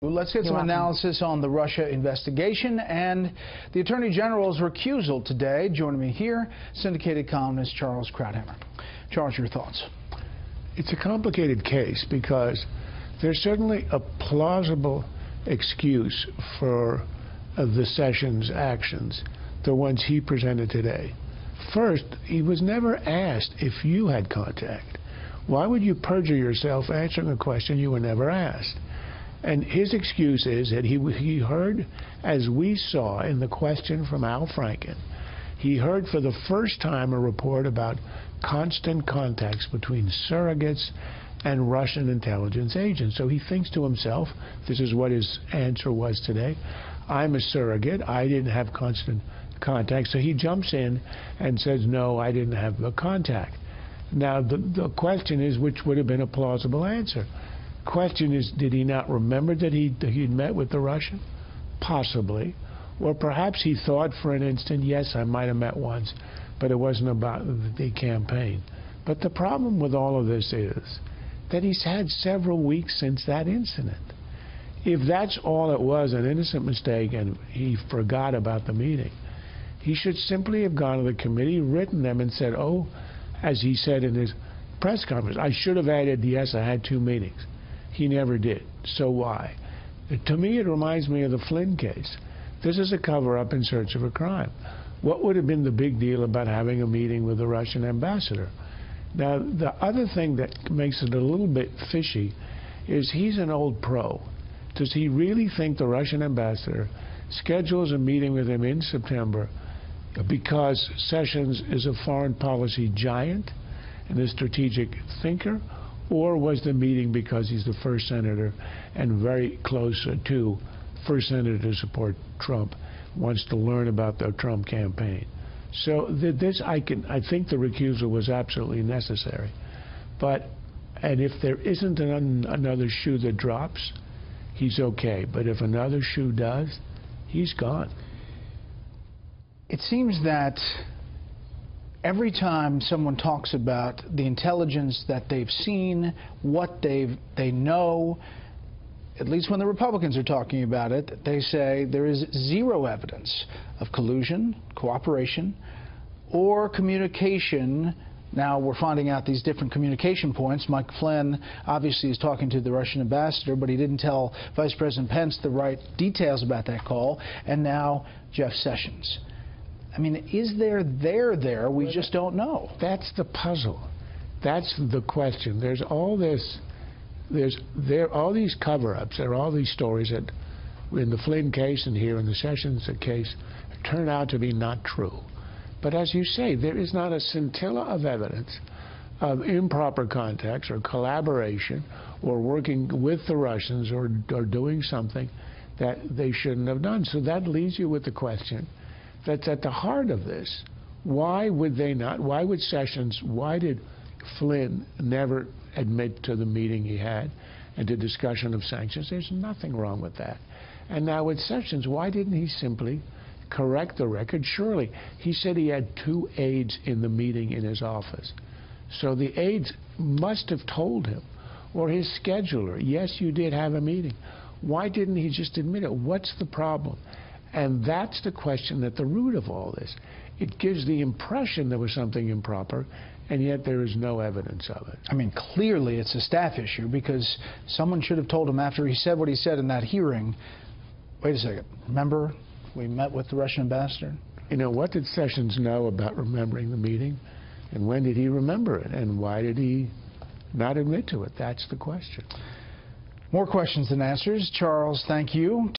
Well, let's get some analysis on the Russia investigation and the Attorney General's recusal today. Joining me here, syndicated columnist Charles Krauthammer. Charles, your thoughts? It's a complicated case because there's certainly a plausible excuse for the Sessions' actions, the ones he presented today. First, he was never asked if you had contact. Why would you perjure yourself answering a question you were never asked? And his excuse is that he heard, as we saw in the question from Al Franken, he heard for the first time a report about constant contacts between surrogates and Russian intelligence agents. So he thinks to himself, this is what his answer was today, I'm a surrogate, I didn't have constant contact. So he jumps in and says, no, I didn't have the contact. Now, the question is, which would have been a plausible answer? Question is, did he not remember that he'd met with the Russian? Possibly. Or perhaps he thought for an instant, yes, I might have met once, but it wasn't about the campaign. But the problem with all of this is that he's had several weeks since that incident. If that's all it was, an innocent mistake, and he forgot about the meeting, he should simply have gone to the committee, written them, and said, oh, as he said in his press conference, I should have added, yes, I had 2 meetings. He never did. So why? To me, it reminds me of the Flynn case. This is a cover-up in search of a crime. What would have been the big deal about having a meeting with the Russian ambassador? Now, the other thing that makes it a little bit fishy is he's an old pro. Does he really think the Russian ambassador schedules a meeting with him in September because Sessions is a foreign policy giant and a strategic thinker? Or was the meeting because he's the first senator and very close to first senator to support Trump, wants to learn about the Trump campaign? So I think the recusal was absolutely necessary. And if there isn't another shoe that drops, he's okay. But if another shoe does, he's gone. It seems that every time someone talks about the intelligence that they've seen, what they know, at least when the Republicans are talking about it, they say there is zero evidence of collusion, cooperation, or communication. Now we're finding out these different communication points. Mike Flynn obviously is talking to the Russian ambassador, but he didn't tell Vice President Pence the right details about that call. And now Jeff Sessions. I mean, is there there? We just don't know. That's the puzzle. That's the question. There's all this, all these cover-ups, there are all these stories that in the Flynn case and here in the Sessions case turn out to be not true. But as you say, there is not a scintilla of evidence of improper contacts or collaboration or working with the Russians or doing something that they shouldn't have done. So that leaves you with the question that's at the heart of this. Why would they not? Why would Sessions, why did Flynn never admit to the meeting he had and to discussion of sanctions? There's nothing wrong with that. And now with Sessions, why didn't he simply correct the record? Surely, he said he had 2 aides in the meeting in his office. So the aides must have told him, or his scheduler, yes, you did have a meeting. Why didn't he just admit it? What's the problem? And that's the question at the root of all this. It gives the impression there was something improper, and yet there is no evidence of it. I mean, clearly it's a staff issue, because someone should have told him after he said what he said in that hearing, wait a second, remember we met with the Russian ambassador? You know, what did Sessions know about remembering the meeting? And when did he remember it? And why did he not admit to it? That's the question. More questions than answers. Charles, thank you.